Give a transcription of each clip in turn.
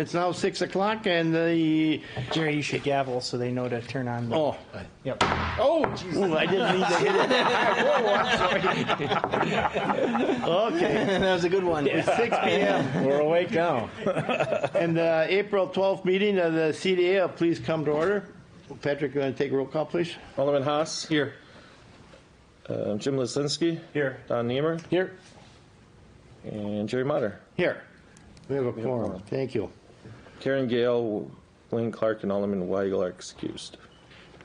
It's now 6 o'clock, and the Jerry, you should gavel so they know to turn on. oh, Yep. oh, ooh, I didn't mean to hit it. Whoa, I'm sorry. Okay, That was a good one. it's 6 p.m. We're awake now. And the April 12th meeting of the CDA, please come to order. Patrick, you want to take a roll call, please? Alderman Haas. Here. Jim Lisinski. Here. Don Niemer. Here. And Jerry Motter. Here. We have a quorum. Thank you. Karen Gale, Wayne Clark, and Alderman Weigel are excused.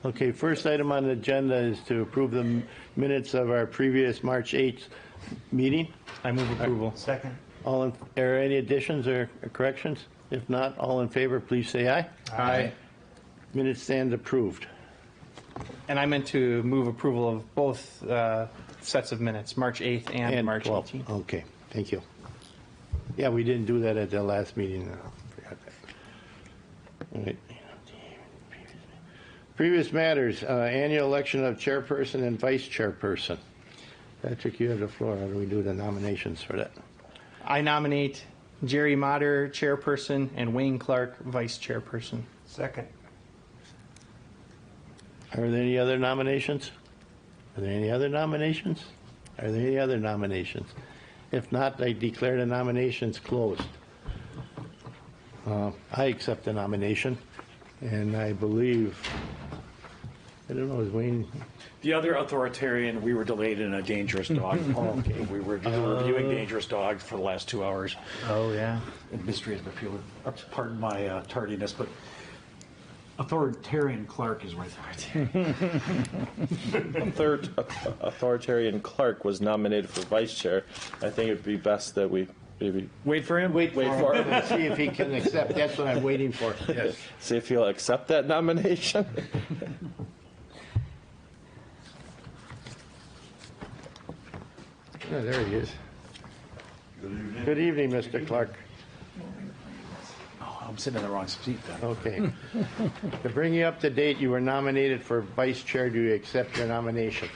Okay, first item on the agenda is to approve the minutes of our previous March 8th meeting. I move approval. Second. Are there any additions or corrections? If not, all in favor, please say aye. Aye. Minutes stand approved. And I meant to move approval of both sets of minutes, March 8th and March 12th. 18th. Okay, thank you. Yeah, we didn't do that at the last meeting. I forgot that. All right. Previous matters, annual election of chairperson and vice chairperson. Patrick, you have the floor. How do we do the nominations for that? I nominate Jerry Motter, chairperson, and Wayne Clark, vice chairperson. Second. Are there any other nominations? Are there any other nominations? Are there any other nominations? If not, I declare the nominations closed. I accept the nomination, and I believe, I don't know, is Wayne? The other authoritarian, we were delayed in a dangerous dog. Okay. We were reviewing dangerous dogs for the last 2 hours. Oh, yeah. And mystery has been peeled. Pardon my tardiness, but authoritarian Clark is right there. Third, authoritarian Clark was nominated for vice chair. I think it'd be best that we maybe Wait for him? Wait for him and see if he can accept. That's what I'm waiting for. Yes. see if he'll accept that nomination. Oh, there he is. Good evening, Mr. Clark. Oh, I'm sitting in the wrong seat then. Okay. To bring you up to date, you were nominated for vice chair. Do you accept your nomination?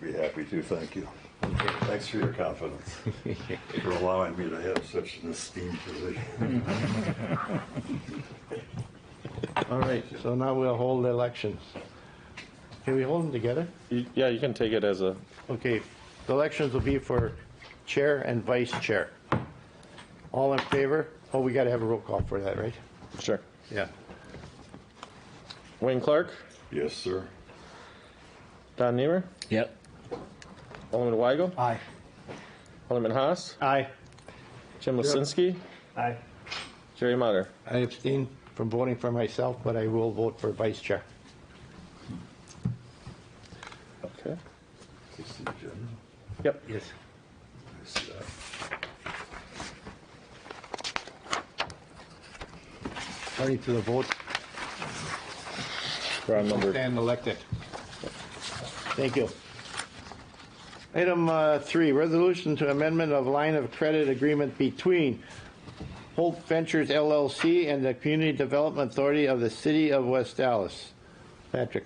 Be happy to, thank you. Thanks for your confidence, for allowing me to have such an esteemed position. All right, so now we'll hold the elections. Can we hold them together? Yeah, you can take it as a. Okay, the elections will be for chair and vice chair. All in favor? Oh, we got to have a roll call for that, right? Sure. Yeah. Wayne Clark, Yes, sir. Don Niemer, Yep. Alderman Weigel, Aye. Alderman Haas, Aye. Jim Lisinski, Aye. Jerry Motter. I abstain from voting for myself, but I will vote for vice chair. Okay. Is this the agenda? Yep. Yes. I see that. According to the vote, We're on number. stand elected. Thank you. Item 3, resolution to amendment of line of credit agreement between Holt Ventures LLC and the Community Development Authority of the City of West Dallas. Patrick.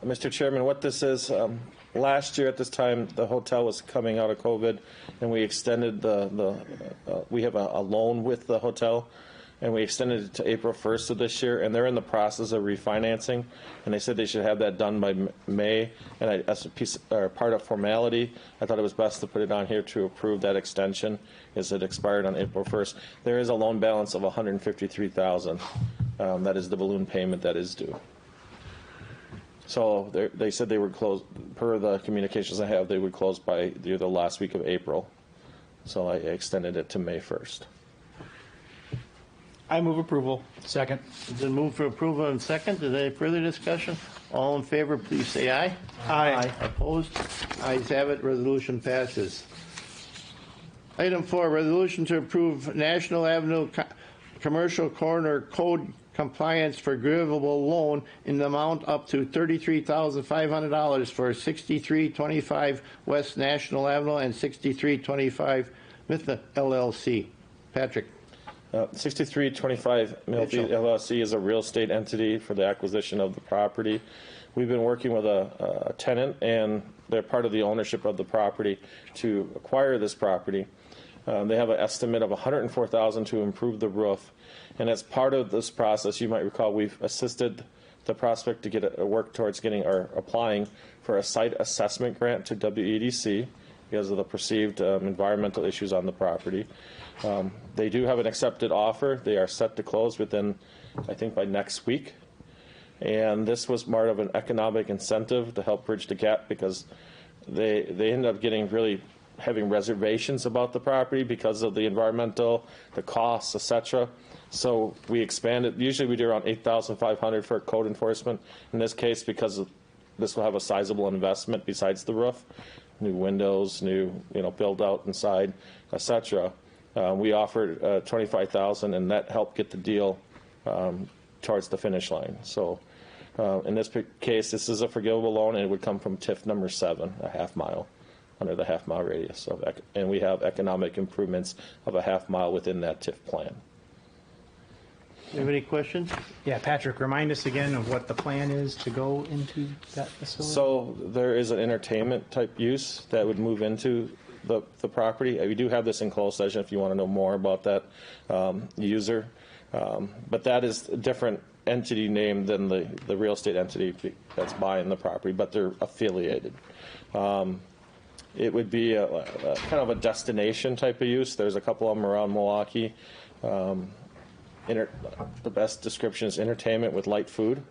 Mr. Chairman, what this is, last year at this time, the hotel was coming out of COVID, and we extended we have a loan with the hotel, and we extended it to April 1st of this year, and they're in the process of refinancing, and they said they should have that done by May, and as a piece or part of formality, I thought it was best to put it on here to approve that extension, as it expired on April 1st. There is a loan balance of $153,000. That is the balloon payment that is due. So they said they would close, per the communications I have, they would close by the last week of April. So I extended it to May 1st. I move approval. Second. It's been moved for approval and second. Is there any further discussion? All in favor, please say aye. Aye. Opposed? Ayes have it. Resolution passes. Item 4, resolution to approve National Avenue Commercial Corner Code compliance for forgivable loan in the amount up to $33,500 for 6325 West National Avenue and 6325 Mithna LLC. Patrick. 6325 Millfield LLC is a real estate entity for the acquisition of the property. We've been working with a tenant, and they're part of the ownership of the property to acquire this property. They have an estimate of $104,000 to improve the roof. And as part of this process, you might recall we've assisted the prospect to get a work towards getting or applying for a site assessment grant to WEDC because of the perceived environmental issues on the property. They do have an accepted offer. They are set to close within, I think, by next week. And this was part of an economic incentive to help bridge the gap because they ended up having reservations about the property because of the environmental, the costs, etc. So we expanded. Usually we do around $8,500 for code enforcement. In this case, because this will have a sizable investment besides the roof, new windows, new build out inside, etc. We offered $25,000, and that helped get the deal towards the finish line. So in this case, this is a forgivable loan, and it would come from TIF number 7, a half mile, under the half mile radius. And we have economic improvements of a half mile within that TIF plan. You have any questions? Yeah, Patrick, remind us again of what the plan is to go into that facility. So there is an entertainment type use that would move into the property. We do have this in closed session if you want to know more about that user. But that is a different entity name than the real estate entity that's buying the property, but they're affiliated. It would be a kind of a destination type of use. There's a couple of them around Milwaukee. The best description is entertainment with light food.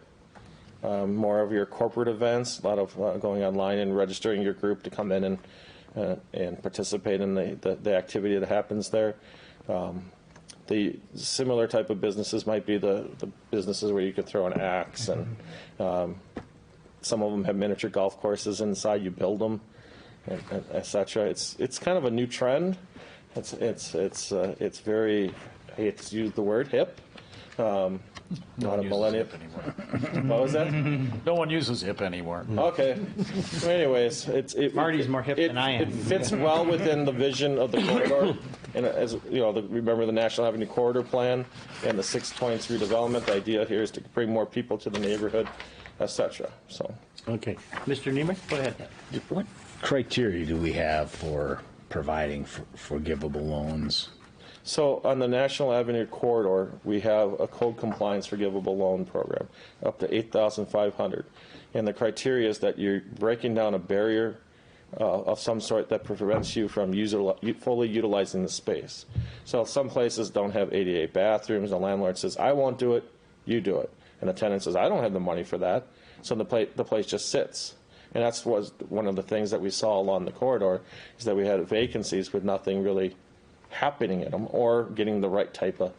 More of your corporate events, a lot of going online and registering your group to come in and participate in the activity that happens there. The similar type of businesses might be the businesses where you could throw an axe, and some of them have miniature golf courses inside. You build them, and etc. It's kind of a new trend. It's very, I hate to use the word, hip. Not a millennial. What was that? No one uses hip anymore. Okay. So anyways, Marty's more hip than I am. It fits well within the vision of the corridor. And as you know, remember the National Avenue Corridor Plan and the 6 points redevelopment. The idea here is to bring more people to the neighborhood, etc. So. Okay. Mr. Niemeyer, go ahead. What criteria do we have for providing forgivable loans? So on the National Avenue corridor, we have a code compliance forgivable loan program up to $8,500, and the criteria is that you're breaking down a barrier of some sort that prevents you from fully utilizing the space. So some places don't have ADA bathrooms. The landlord says, "I won't do it, you do it," and the tenant says, "I don't have the money for that," so the place just sits. And that's was one of the things that we saw along the corridor is that we had vacancies with nothing really happening in them or getting the right type of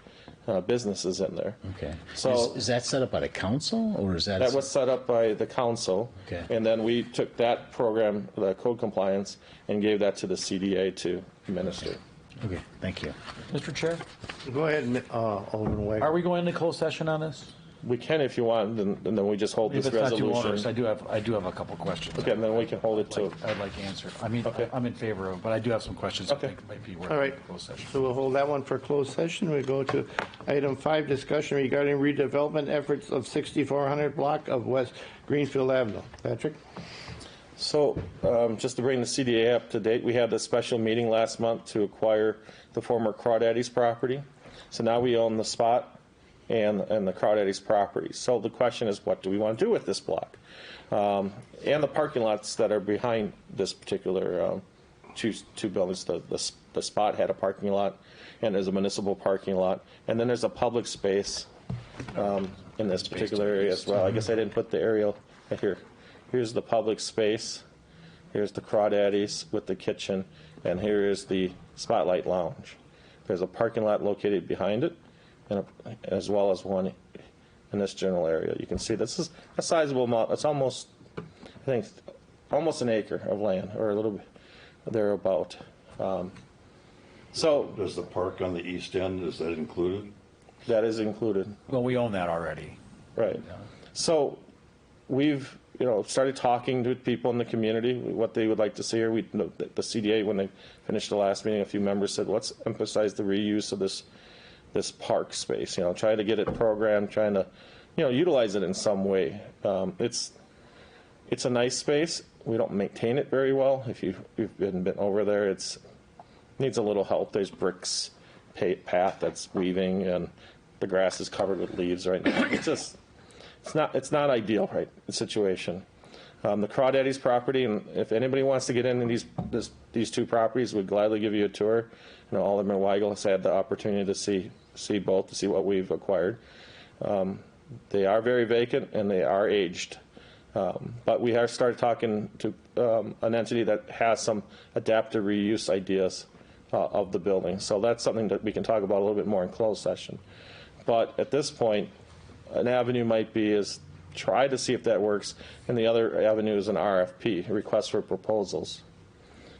businesses in there. Okay. So is that set up by the council, or is that? That was set up by the council. Okay. And then we took that program, the code compliance, and gave that to the CDA to administer. Okay, thank you. Mr. Chair, Go ahead, Alderman Wagner. are we going into closed session on this? We can if you want, and then we just hold If this it's not too onerous, resolution. I do have a couple questions. Okay, and then we can hold it to. I'd like to answer. I mean, Okay. I'm in favor of, but I do have some questions I Okay. think might be worth All right. closed session. So we'll hold that one for closed session. We go to item 5, discussion regarding redevelopment efforts of 6400 block of West Greenfield Avenue. Patrick? So, just to bring the CDA up to date, we had a special meeting last month to acquire the former Crawdaddy's property. So now we own the spot and the Crawdaddy's property. So the question is, what do we want to do with this block? And the parking lots that are behind this particular two buildings. The spot had a parking lot, and there's a municipal parking lot, and then there's a public space in this particular area as well. I guess I didn't put the aerial right here. Here's the public space. Here's the Crawdaddy's with the kitchen, and here is the Spotlight Lounge. There's a parking lot located behind it, and as well as one in this general area. You can see this is a sizable amount. It's almost, I think, almost an acre of land, or a little bit thereabout. So Does the park on the east end, is that included? that is included. Well, we own that already. Right. So we've started talking to people in the community what they would like to see here. The CDA, when they finished the last meeting, a few members said, let's emphasize the reuse of this park space. Try to get it programmed, trying to utilize it in some way. It's a nice space. We don't maintain it very well. If you've been over there, it's needs a little help. There's bricks path that's weaving, and the grass is covered with leaves right now. It's not ideal, right, the situation. The Crawdaddy's property, and if anybody wants to get into these two properties, we'd gladly give you a tour. You know, Alderman Weigel has had the opportunity to see both, to see what we've acquired. They are very vacant and they are aged. But we have started talking to an entity that has some adaptive reuse ideas of the building. So that's something that we can talk about a little bit more in closed session. But at this point, an avenue might be is try to see if that works, and the other avenue is an RFP, a request for proposals,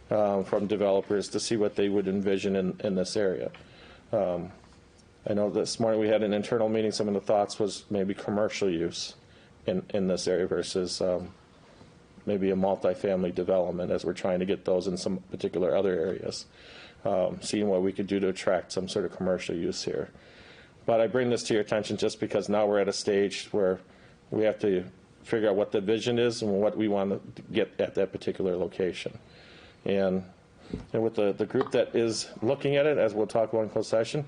from developers to see what they would envision in this area. I know this morning we had an internal meeting. Some of the thoughts was maybe commercial use in this area versus maybe a multifamily development, as we're trying to get those in some particular other areas, seeing what we could do to attract some sort of commercial use here. But I bring this to your attention just because now we're at a stage where we have to figure out what the vision is and what we want to get at that particular location. And with the group that is looking at it, as we'll talk about in closed session,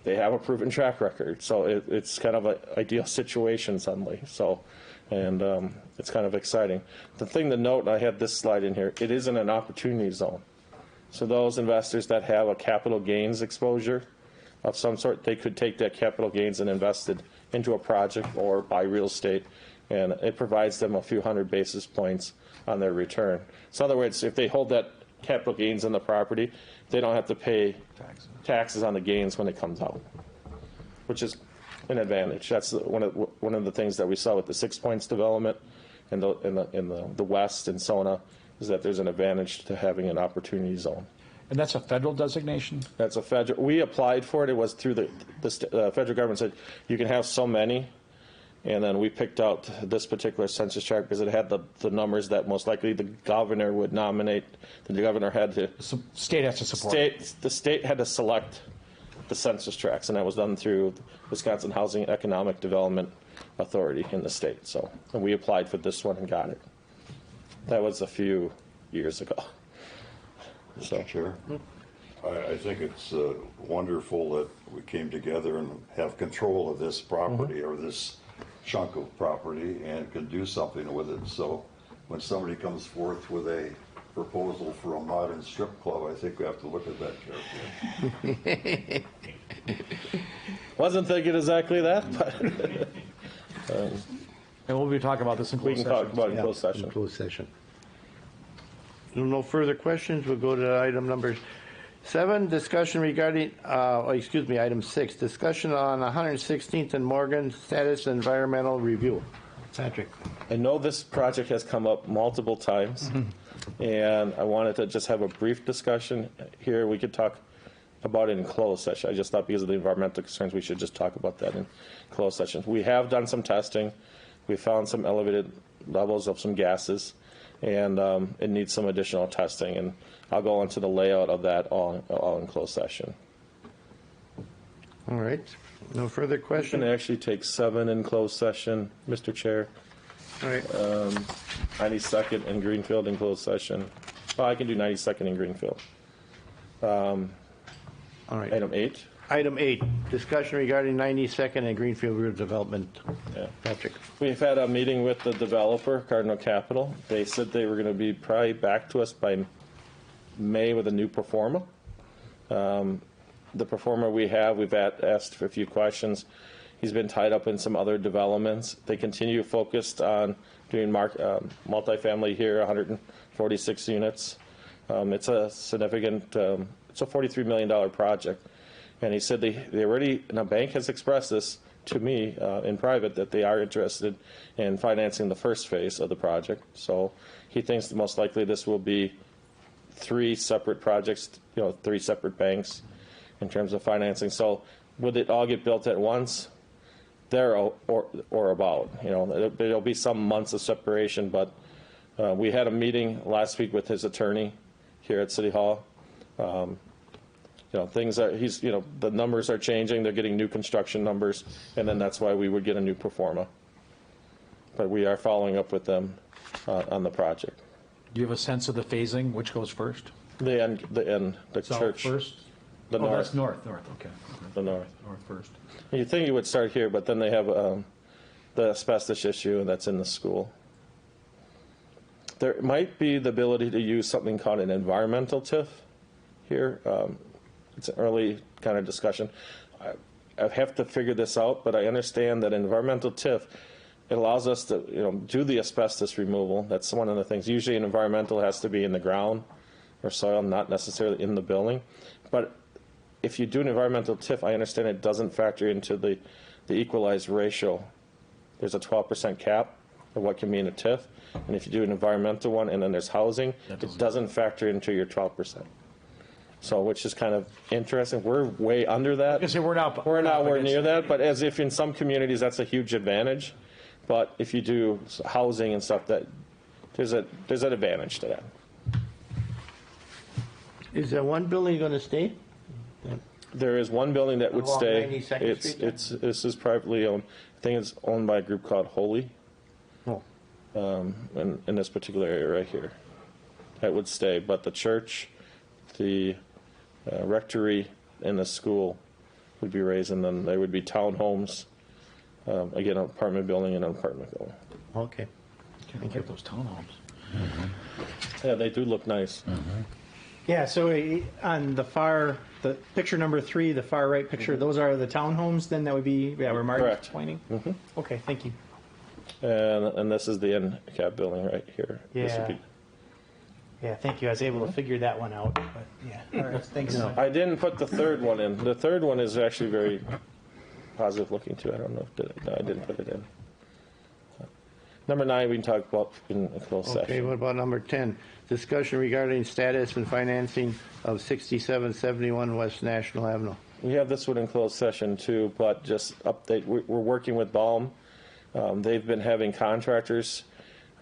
they have a proven track record. So it's kind of an ideal situation suddenly. So, and it's kind of exciting. The thing to note, and I had this slide in here, it isn't an opportunity zone. So those investors that have a capital gains exposure of some sort, they could take that capital gains and invest it into a project or buy real estate, and it provides them a few hundred basis points on their return. So in other words, if they hold that capital gains in the property, they don't have to pay taxes on the gains when it comes out, which is an advantage. That's one of the things that we saw with the 6 Points development in the west in Sona, is that there's an advantage to having an opportunity zone. And that's a federal designation? That's a federal. We applied for it. It was through the federal government said you can have so many, and then we picked out this particular census tract because it had the numbers that most likely the governor would nominate. The governor had to. State has to support it. The state had to select the census tracts, and that was done through Wisconsin Housing and Economic Development Authority in the state. So, and we applied for this one and got it. That was a few years ago. So. Mr. Chair, I think it's wonderful that we came together and have control of this property or this chunk of property and can do something with it. So when somebody comes forth with a proposal for a modern strip club, I think we have to look at that carefully. Wasn't thinking exactly that, but And we'll be talking about this in we closed can talk session. about it in closed session. Closed session. No further questions. We'll go to item number 7, discussion regarding, item 6, discussion on 116th and Morgan status environmental review. Patrick. I know this project has come up multiple times, and I wanted to just have a brief discussion here. We could talk about it in closed session. I just thought because of the environmental concerns, we should just talk about that in closed session. We have done some testing. We found some elevated levels of some gases, and it needs some additional testing. And I'll go into the layout of that all in closed session. All right. No further I can questions. actually take 7 in closed session, Mr. Chair. All right. 92nd in Greenfield in closed session. Well, I can do 92nd in Greenfield. All right. Item 8. Item 8, discussion regarding 92nd and Greenfield Road Development. Yeah. Patrick. We've had a meeting with the developer, Cardinal Capital. They said they were going to be probably back to us by May with a new pro forma. The pro forma we have, we've asked for a few questions. He's been tied up in some other developments. They continue focused on doing multifamily here, 146 units. It's a significant, it's a $43 million project. And he said they already, and a bank has expressed this to me in private, that they are interested in financing the first phase of the project. So he thinks that most likely this will be 3 separate projects, 3 separate banks in terms of financing. So would it all get built at once? There or about, there'll be some months of separation, but we had a meeting last week with his attorney here at City Hall. Things are, the numbers are changing. They're getting new construction numbers, and then that's why we would get a new pro forma. But we are following up with them on the project. Do you have a sense of the phasing? Which goes first? The South church, first? the Oh, that's north, north, okay. the north. North first. You think you would start here, but then they have the asbestos issue, and that's in the school. There might be the ability to use something called an environmental TIF here. It's an early kind of discussion. I have to figure this out, but I understand that environmental TIF, it allows us to do the asbestos removal. That's one of the things. Usually an environmental has to be in the ground or soil, not necessarily in the building. But if you do an environmental TIF, I understand it doesn't factor into the equalized ratio. There's a 12% cap of what can be in a TIF. And if you do an environmental one and then there's housing, it doesn't factor into your 12%. So, which is kind of interesting. We're way under that. I say we're not. We're nowhere near that, but as if in some communities that's a huge advantage. But if you do housing and stuff, that there's an advantage to that. Is that one building going to stay? There is one building that would Along stay. 92nd Street This is privately owned. I think it's owned by a group called Holy. Oh. In this particular area right here, that would stay. But the church, the rectory, and the school would be raised, and then there would be townhomes. Again, an apartment building and an apartment building. Okay. Can't get those townhomes. Yeah, they do look nice. Yeah, so on the picture number 3, the far right picture, those are the townhomes then that would be, where Martin's Correct. pointing? Okay, thank you. And this is the end cap building right here. This would Yeah. be- Yeah, thank you. I was able to figure that one out, but yeah. All right, thanks. I didn't put the third one in. The third one is actually very positive looking too. I don't know if I didn't put it in. Number 9, we can talk about in a closed Okay, session. what about number 10? Discussion regarding status and financing of 6771 West National Avenue. We have this one in closed session too, but just update, we're working with Baum. They've been having contractors.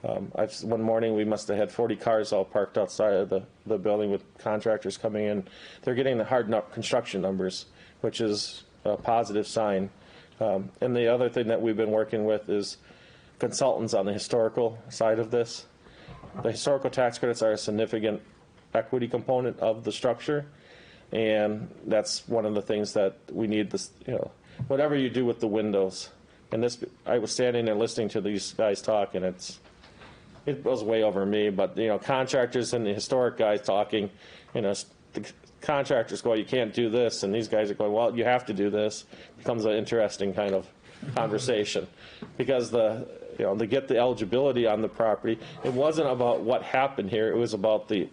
One morning we must have had 40 cars all parked outside of the building with contractors coming in. They're getting the hard construction numbers, which is a positive sign. And the other thing that we've been working with is consultants on the historical side of this. The historical tax credits are a significant equity component of the structure, and that's one of the things that we need. This, whatever you do with the windows, and this, I was standing there listening to these guys talk, and it goes way over me. But contractors and the historic guys talking, the contractors go, you can't do this, and these guys are going, well, you have to do this. It becomes an interesting kind of conversation because to get the eligibility on the property, it wasn't about what happened here. It was about the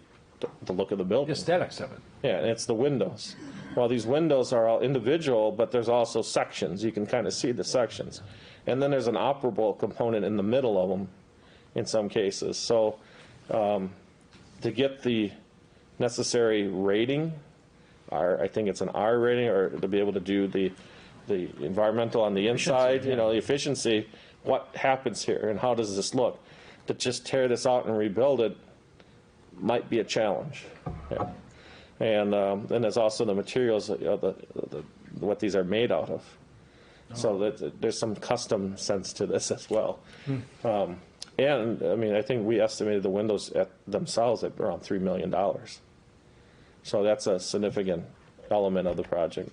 look of the building. Aesthetics of it. Yeah, and it's the windows. Well, these windows are all individual, but there's also sections. You can kind of see the sections. And then there's an operable component in the middle of them in some cases. So to get the necessary rating, I think it's an R rating, or to be able to do the environmental on the inside, the efficiency, what happens here and how does this look? To just tear this out and rebuild it might be a challenge. Yeah. And then there's also the materials, what these are made out of. So that there's some custom sense to this as well. And I mean, I think we estimated the windows themselves at around $3 million. So that's a significant element of the project.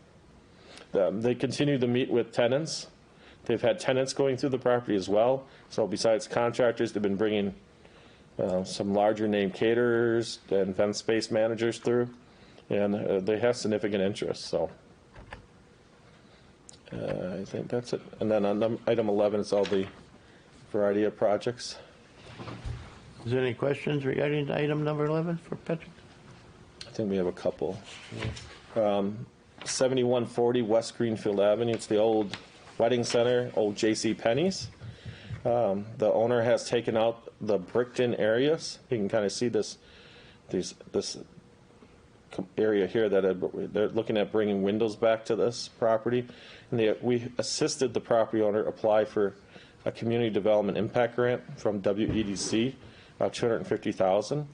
They continue to meet with tenants. They've had tenants going through the property as well. So besides contractors, they've been bringing some larger name caterers and event space managers through, and they have significant interest. So I think that's it. And then on item 11, it's all the variety of projects. Is there any questions regarding item number 11 for Patrick? I think we have a couple. 7140 West Greenfield Avenue. It's the old wedding center, old J.C. Penney's. The owner has taken out the bricked-in areas. You can kind of see this area here that they're looking at bringing windows back to this property. And we assisted the property owner apply for a community development impact grant from WEDC, $250,000.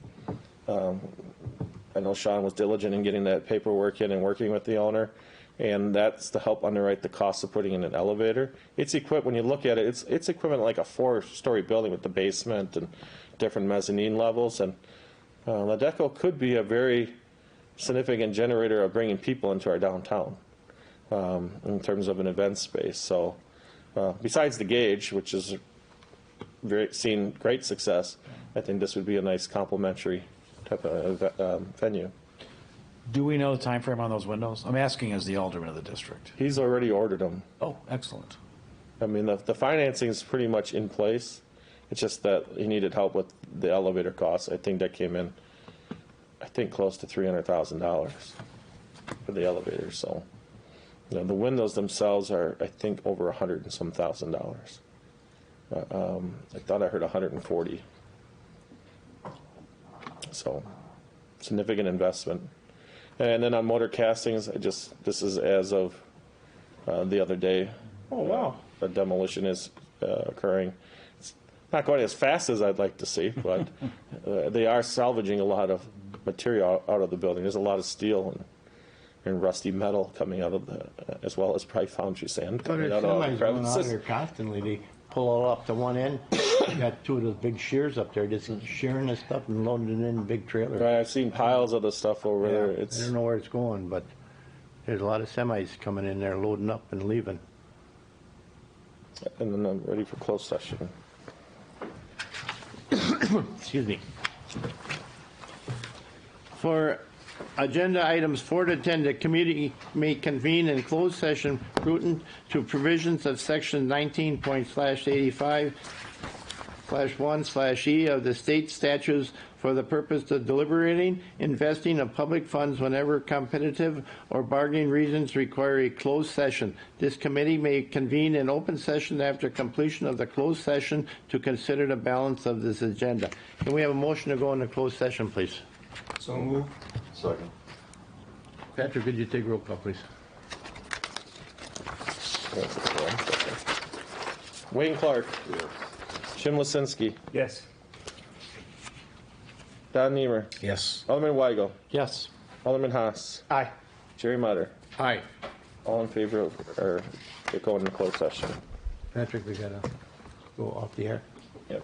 I know Sean was diligent in getting that paperwork in and working with the owner, and that's to help underwrite the cost of putting in an elevator. It's equipped, when you look at it, it's equivalent like a 4-story building with the basement and different mezzanine levels, and LaDeco could be a very significant generator of bringing people into our downtown in terms of an event space. So besides the Gauge, which is seen great success, I think this would be a nice complementary type of venue. Do we know the time frame on those windows? I'm asking as the alderman of the district. He's already ordered them. Oh, excellent. I mean, the financing is pretty much in place. It's just that he needed help with the elevator costs. I think that came in, close to $300,000 for the elevator. So, the windows themselves are, I think, over $100 and some thousand. I thought I heard 140. So, significant investment. And then on motor castings, this is as of the other day. Oh, wow. The demolition is occurring. It's not going as fast as I'd like to see, but they are salvaging a lot of material out of the building. There's a lot of steel and rusty metal coming out of as well as probably foundry sand So coming there's out of the semis going out crevices. there constantly. They pull all off to one end. You got two of those big shears up there just shearing this stuff and loading it in big trailers. Right, I've seen piles of the stuff over there. I don't know where it's going, but there's a lot of semis coming in there, loading up and leaving. And then I'm ready for closed session. Excuse me. For agenda items 4 to 10, the committee may convene in closed session prudent to provisions of section 19.85/1/E of the state statutes for the purpose of deliberating, investing of public funds whenever competitive or bargaining reasons require a closed session. This committee may convene in open session after completion of the closed session to consider the balance of this agenda. Can we have a motion to go into closed session, please? So move. Second. Patrick, could you take roll call, please? Wayne Clark, Yes. Jim Lisinski, Yes. Don Niemer, Yes. Alderman Weigel, Yes. Alderman Haas, Aye. Jerry Mutter. Aye. All in favor of going into closed session? Patrick, we gotta go off the air. Yep.